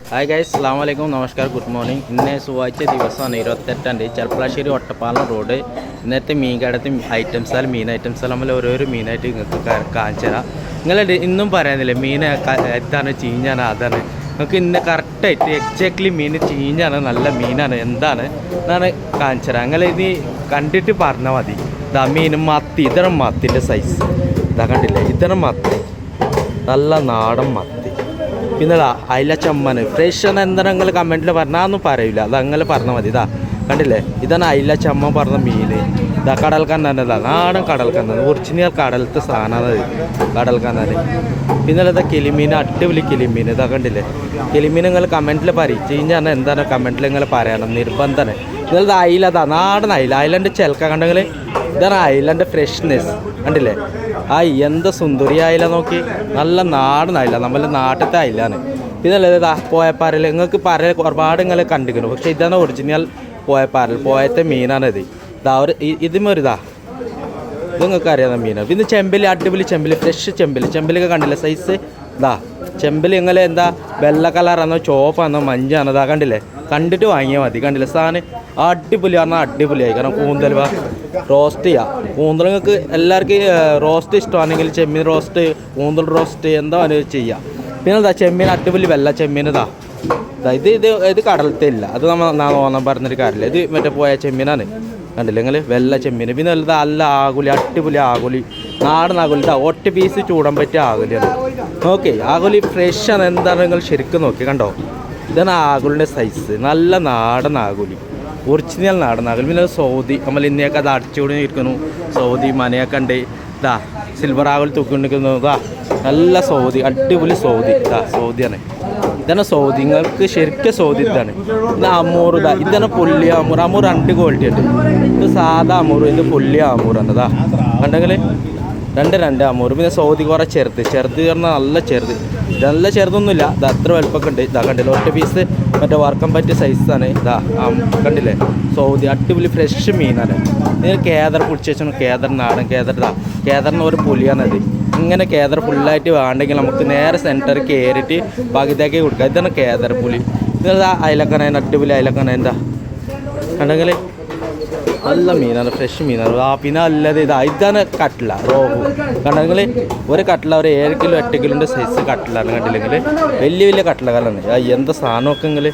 Hi guys, അസ്സലാമു അലൈക്കും, നമസ്കാരം, ഗുഡ് മോർണിംഗ്. ഇന്ന് ചൊവ്വാഴ്ച ദിവസമാണ് 28 ചെർപ്പളശ്ശേരി ഒറ്റപ്പാലം റോഡ്. ഇന്നത്തെ മീൻകടത്തെ ഐറ്റംസാൽ മീൻ ഐറ്റംസാൽ നമ്മൾ ഓരോരോ മീനായിട്ട് നിങ്ങൾക്ക് കാണിച്ചു തരാം. നിങ്ങൾ ഇന്നും പറയാനില്ലേ മീൻ എന്താണ് ചീഞ്ഞാണ് അതാണ് നിങ്ങൾക്ക് ഇന്ന് കറക്റ്റായിട്ട് എക്സാക്ട്ലി മീൻ ചീഞ്ഞാണ് നല്ല മീനാണ് എന്താണ് എന്നാണ് കാണിച്ചു തരാം. നിങ്ങൾ ഇത് കണ്ടിട്ട് പറഞ്ഞാൽ മതി. ഇതാ മീൻ മത്തി, ഇതരം മത്തിൻ്റെ സൈസ് ഇതാ കണ്ടില്ലേ, ഇതരം മത്തി, നല്ല നാടൻ മത്തി. പിന്നെ അയില ചമ്മന് ഫ്രഷ് എന്ന് എന്താ നിങ്ങൾ കമൻറ്റിൽ പറഞ്ഞാൽ ഒന്നും പറയില്ല, അത് അങ്ങനെ പറഞ്ഞാൽ മതി. ഇതാ കണ്ടില്ലേ, ഇതാണ് അയില ചമ്മ പറഞ്ഞ മീൻ. ഇതാ കടൽ കന്നാൻ, ഇതാ നാടൻ കടൽ കന്നാൻ, ഒറിജിനൽ കടലത്തെ സാധനമാണ് കടൽ കന്നാൻ. പിന്നെ ഇതാ കിളിമീൻ, അടിപൊളി കിളിമീൻ. ഇതാ കണ്ടില്ലേ, കിളിമീൻ നിങ്ങൾ കമൻറ്റിൽ പറയും കഴിഞ്ഞാൽ എന്താണ് കമൻറ്റിൽ നിങ്ങൾ പറയണം നിർബന്ധമാണ്. നിങ്ങളത് അയില, അതാ നാടൻ അയില, അയിലൻ്റെ ചിലക്ക കണ്ടെങ്കിൽ ഇതാണ് അയിലൻ്റെ ഫ്രഷ്നെസ് കണ്ടില്ലേ. എന്താ സുന്ദരി അയില നോക്കി, നല്ല നാടൻ അയില, നമ്മളെ നാട്ടിലത്തെ അയിലാണ്. പിന്നെ ഇതാ പോയപ്പാരൽ, നിങ്ങൾക്ക് പരൽ ഒരുപാട് നിങ്ങൾ കണ്ടിരിക്കുന്നു, പക്ഷേ ഇതാണ് ഒറിജിനൽ പോയപ്പാരൽ, പോയത്തെ മീനാണിത്. ഇതാ ഒരു ഇതുമൊരിതാ ഇത് നിങ്ങൾക്ക് അറിയാവുന്ന മീനാണ്. പിന്നെ ചെമ്പലി, അടിപൊളി ചെമ്പലി, ഫ്രഷ് ചെമ്പലി, ചെമ്പലിയൊക്കെ കണ്ടില്ലേ സൈസ്. ഇതാ ചെമ്പലി നിങ്ങൾ എന്താ വെള്ള കളറാണോ ചോപ്പാണോ മഞ്ഞാണോ, ഇതാ കണ്ടില്ലേ, കണ്ടിട്ട് വാങ്ങിയാൽ മതി. കണ്ടില്ലേ സാധനം അടിപൊളി പറഞ്ഞാൽ അടിപൊളിയായി. കാരണം കൂന്തൽ റോസ്റ്റ് ചെയ്യാം, കൂന്തൽ നിങ്ങൾക്ക് എല്ലാവർക്കും റോസ്റ്റ് ഇഷ്ടമാണെങ്കിൽ ചെമ്മീൻ റോസ്റ്റ്, കൂന്തൽ റോസ്റ്റ് എന്താ വേണമെങ്കിൽ ചെയ്യാം. പിന്നെ ഇതാ ചെമ്മീൻ, അടിപൊളി വെള്ള ചെമ്മീൻ. ഇതാ ഇത് കടലത്തെ ഇല്ല, അത് നമ്മൾ പറഞ്ഞൊരു കാര്യമില്ല, ഇത് മറ്റേ പോയ ചെമ്മീനാണ് കണ്ടില്ല നിങ്ങൾ, വെള്ള ചെമ്മീൻ. പിന്നെ നല്ല ആകുലി, അടിപൊളി ആകുലി, നാടൻ ആകുലി. ഇതാ ഒറ്റ പീസ് ചൂടാൻ പറ്റിയ ആകുലിയാണ്. ഓക്കെ, ആകുലി ഫ്രഷാണ്, എന്താണ് നിങ്ങൾ ശരിക്കും നോക്കി കണ്ടോ, ഇതാണ് ആകുലിൻ്റെ സൈസ്, നല്ല നാടൻ ആകുലി, ഒറിജിനൽ നാടൻ ആകുലി. പിന്നെ സൗദി, നമ്മൾ ഇന്നയൊക്കെ അത് അടിച്ചുകൂടി ഇരിക്കുന്നു, സൗദി മനയൊക്കെ ഉണ്ട്. ഇതാ സിൽവർ ആകുലി തൂക്കിണ്ടിരിക്കുന്നു, ഇതാ നല്ല സൗദി, അടിപൊളി സൗദി. ഇതാ സൗദിയാണ്, ഇതാണ് സൗദി, നിങ്ങൾക്ക് ശരിക്കും സൗദി. ഇതാണ് ഇത് അമൂർ, ഇതാ ഇതാണ് പുല്ലി അമൂർ. അമൂർ രണ്ട് ക്വാളിറ്റി ഉണ്ട്, ഇത് സാധാ അമൂർ, ഇത് പുല്ലി അമൂറാണ്. ഇതാ കണ്ടെങ്കിൽ രണ്ട് അമൂർ. പിന്നെ സൗദി കുറേ ചെറുത് പറഞ്ഞാൽ നല്ല ചെറുത്, നല്ല ചെറുതൊന്നുമില്ല, ഇത് അത്ര വലുപ്പമൊക്കെ ഉണ്ട്. ഇതാ കണ്ടില്ല, ഒറ്റ പീസ് മറ്റേ വറക്കാൻ പറ്റിയ സൈസാണ്. ഇതാ കണ്ടില്ലേ സൗദി, അടിപൊളി ഫ്രഷ് മീനാണ്. നിങ്ങൾ കേദർ പിടിച്ച് വെച്ചാൽ കേദർ, നാടൻ കേദർ. ഇതാ കേദറിന് ഒരു പുലിയാണത്. ഇങ്ങനെ കേദർ ഫുള്ളായിട്ട് വേണ്ടെങ്കിൽ നമുക്ക് നേരെ സെൻറ്ററിൽ കയറിയിട്ട് പകുതിയാക്കി കൊടുക്കാം. ഇതാണ് കേദർ പുലി. ഇതാ അയലക്കണ, അടിപൊളി അയലക്കണ. എന്താ കണ്ടെങ്കിൽ നല്ല മീനാണ്, ഫ്രഷ് മീനാണ്. പിന്നെ അല്ലാതെ ഇതാണ് കട്ട്ല, റോഹു കണ്ടെങ്കിൽ ഒരു കട്ട്ല ഒരു 7 കിലോ 8 കിലോൻ്റെ സൈസ് കട്ട്ലാണ് കണ്ടില്ലെങ്കിൽ, വലിയ കട്ട്ലകളാണ്. എന്താ സാധനമൊക്കെങ്കിൽ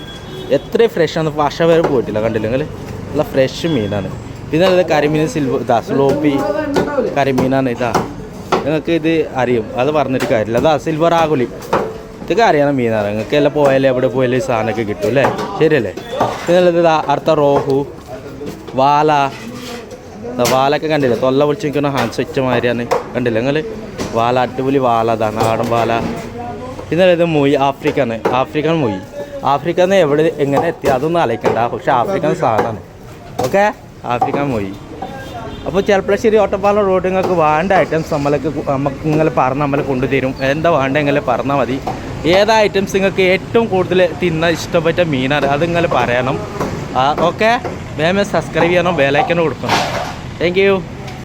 എത്രയും ഫ്രഷാണ്, പശ വരെ പോയിട്ടില്ല കണ്ടില്ലെങ്കിൽ, നല്ല ഫ്രഷ് മീനാണ്. പിന്നെ അത് കരിമീൻ, ഇതാ സ്ലോപ്പി കരിമീനാണ്. ഇതാ നിങ്ങൾക്ക് ഇത് അറിയും, അത് പറഞ്ഞിട്ട് കാര്യമില്ല. അതാ സിൽവർ ആകുലി, ഇതൊക്കെ അറിയണം മീനാണ് നിങ്ങൾക്ക്. എല്ലാം പോയാലും എവിടെ പോയാലും ഈ സാധനമൊക്കെ കിട്ടും അല്ലേ, ശരിയല്ലേ. പിന്നെ ഇതാ അടുത്ത റോഹു, വാല. വാലൊക്കെ കണ്ടില്ലേ, തൊല്ല പൊളിച്ച് നിൽക്കുന്ന ഹാൻസ് വെച്ച മാതിരിയാണ് കണ്ടില്ല നിങ്ങൾ. വാല അടിപൊളി വാല, അതാണ് നാടൻ വാല. പിന്നെ ഇത് മൊയ്, ആഫ്രിക്കൻ മൊയ്. ആഫ്രിക്കന്ന് എവിടെ എങ്ങനെ എത്തി അതൊന്നും അലയ്ക്കണ്ട, പക്ഷെ ആഫ്രിക്കൻ സാധനമാണ്. ഓക്കെ, ആഫ്രിക്കൻ മൊയ്. അപ്പോൾ ചെർപ്പളശ്ശേരി ഒറ്റപ്പാലം റോഡ് നിങ്ങൾക്ക് വേണ്ട ഐറ്റംസ് നമുക്ക് നിങ്ങൾ പറഞ്ഞാൽ നമ്മൾ കൊണ്ടുതരും. എന്താ വേണ്ട നിങ്ങൾ പറഞ്ഞാൽ മതി. ഏതാ ഐറ്റംസ് നിങ്ങൾക്ക് ഏറ്റവും കൂടുതൽ ഇഷ്ടപ്പെട്ട മീനാണ് അത് നിങ്ങൾ പറയണം. ഓക്കെ, വേഗം സബ്സ്ക്രൈബ് ചെയ്യണം, ബെൽ ഐക്കൺ കൊടുക്കണം. Thank you.